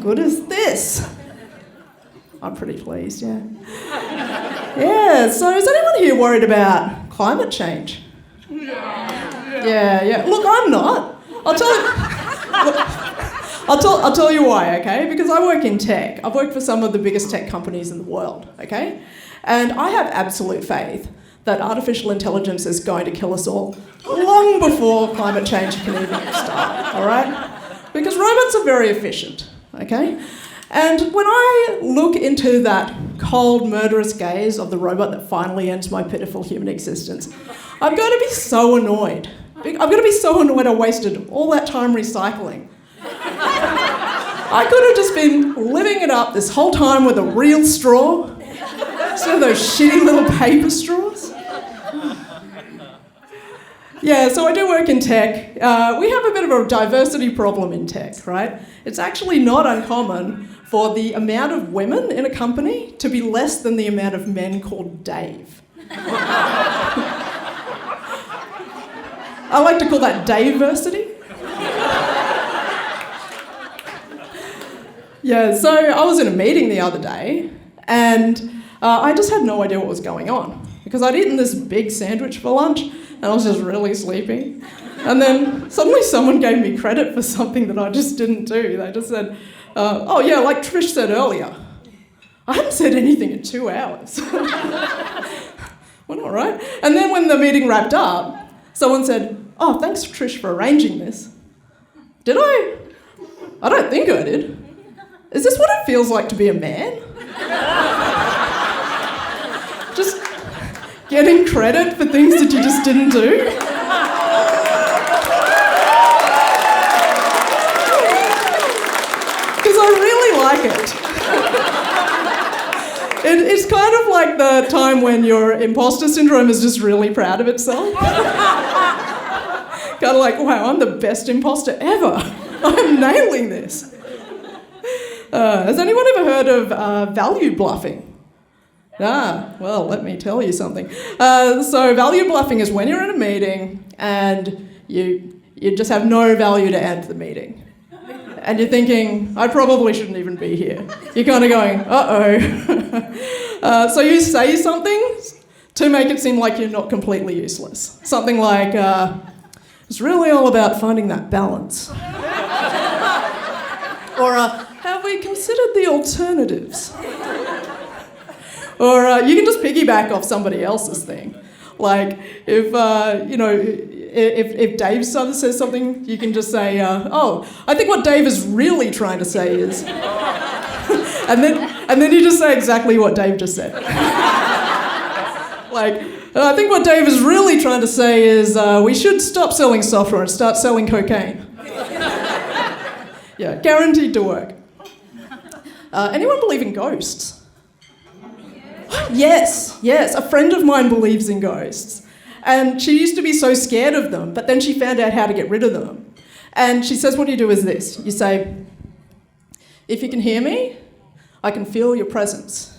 good is this? I'm pretty pleased, yeah. Yeah, so is anyone here worried about climate change? Yeah. Look, I'm not. I'll tell you why, okay? Because I work in tech. I've worked for some of the biggest tech companies in the world, okay? And I have absolute faith that artificial intelligence is going to kill us all long before climate change can even start, all right? Because robots are very efficient, okay? And when I look into that cold, murderous gaze of the robot that finally ends my pitiful human existence, I'm going to be so annoyed. I'm going to be so annoyed I wasted all that time recycling. I could have just been living it up this whole time with a real straw instead of those shitty little paper straws. Yeah, so I do work in tech. We have a bit of a diversity problem in tech, right? It's actually not uncommon for the amount of women in a company to be less than the amount of men called Dave. I like to call that Dave-versity. Yeah, so I was in a meeting the other day, and I just had no idea what was going on, because I'd eaten this big sandwich for lunch, and I was just really sleepy. And then suddenly someone gave me credit for something that I just didn't do. They just said, oh yeah, like Trish said earlier, I hadn't said anything in 2 hours. Well, all right. And then when the meeting wrapped up, someone said, oh, thanks Trish for arranging this. Did I? I don't think I did. Is this what it feels like to be a man? Just getting credit for things that you just didn't do? Because I really like it. It's kind of like the time when your imposter syndrome is just really proud of itself. Kind of like, wow, I'm the best imposter ever. I'm nailing this. Has anyone ever heard of value bluffing? Well, let me tell you something. So value bluffing is when you're in a meeting and you just have no value to add to the meeting. And you're thinking, I probably shouldn't even be here. You're kind of going, uh-oh. So you say something to make it seem like you're not completely useless. Something like, it's really all about finding that balance. Or, have we considered the alternatives? Or you can just piggyback off somebody else's thing. Like, if Dave says something, you can just say, oh, I think what Dave is really trying to say is... and then you just say exactly what Dave just said. Like, I think what Dave is really trying to say is we should stop selling software and start selling cocaine. Yeah, guaranteed to work. Anyone believe in ghosts? Yes, a friend of mine believes in ghosts. And she used to be so scared of them, but then she found out how to get rid of them. And she says, what you do is this. You say, if you can hear me, I can feel your presence.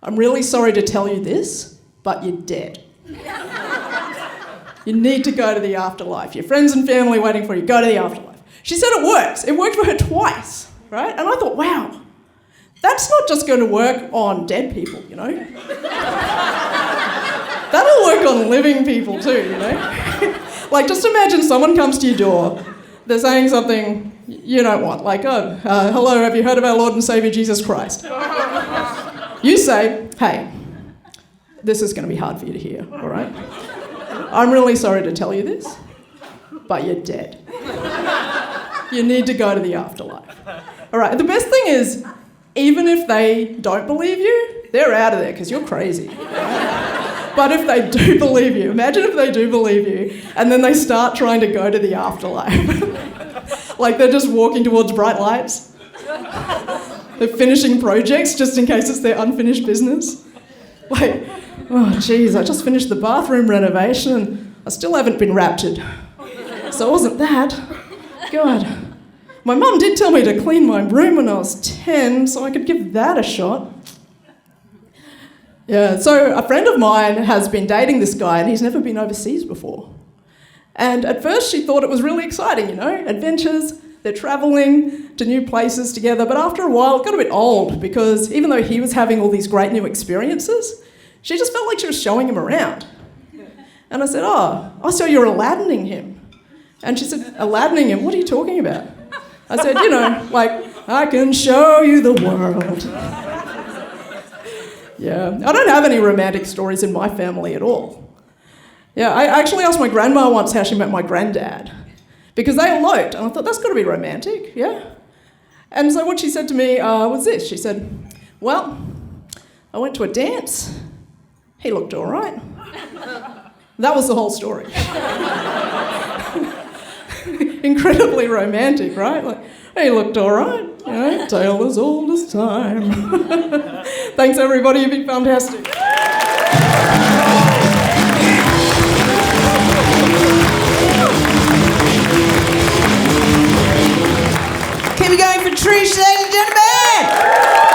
I'm really sorry to tell you this, but you're dead. You need to go to the afterlife. Your friends and family waiting for you, go to the afterlife. She said it works. It worked for her twice, right? And I thought, wow, that's not just going to work on dead people, you know? That'll work on living people too, you know? Like, just imagine someone comes to your door, they're saying something you don't want, like, hello, have you heard of our Lord and Saviour Jesus Christ? You say, hey, this is going to be hard for you to hear, all right? I'm really sorry to tell you this, but you're dead. You need to go to the afterlife. All right, the best thing is, even if they don't believe you, they're out of there because you're crazy. But if they do believe you, imagine if they do believe you, and then they start trying to go to the afterlife. Like they're just walking towards bright lights. They're finishing projects just in case it's their unfinished business. Like, oh geez, I just finished the bathroom renovation and I still haven't been raptured. So it wasn't that. God. My mum did tell me to clean my room when I was 10, so I could give that a shot. Yeah, so a friend of mine has been dating this guy and he's never been overseas before. And at first she thought it was really exciting, you know, adventures, They're travelling to new places together, but after a while it got a bit old because even though he was having all these great new experiences, she just felt like she was showing him around. And I said, oh, so you're Aladining him. And she said, Aladining him? What are you talking about? I said, I can show you the world. Yeah, I don't have any romantic stories in my family at all. Yeah, I actually asked my grandma once how she met my granddad because they eloped, and I thought, that's got to be romantic, yeah? And so what she said to me was this. She said, well, I went to a dance. He looked all right. That was the whole story. Incredibly romantic, right? Like, he looked all right. Tale as old as time. Thanks, everybody. You've been fantastic. Keep it going for Trish, ladies and gentlemen.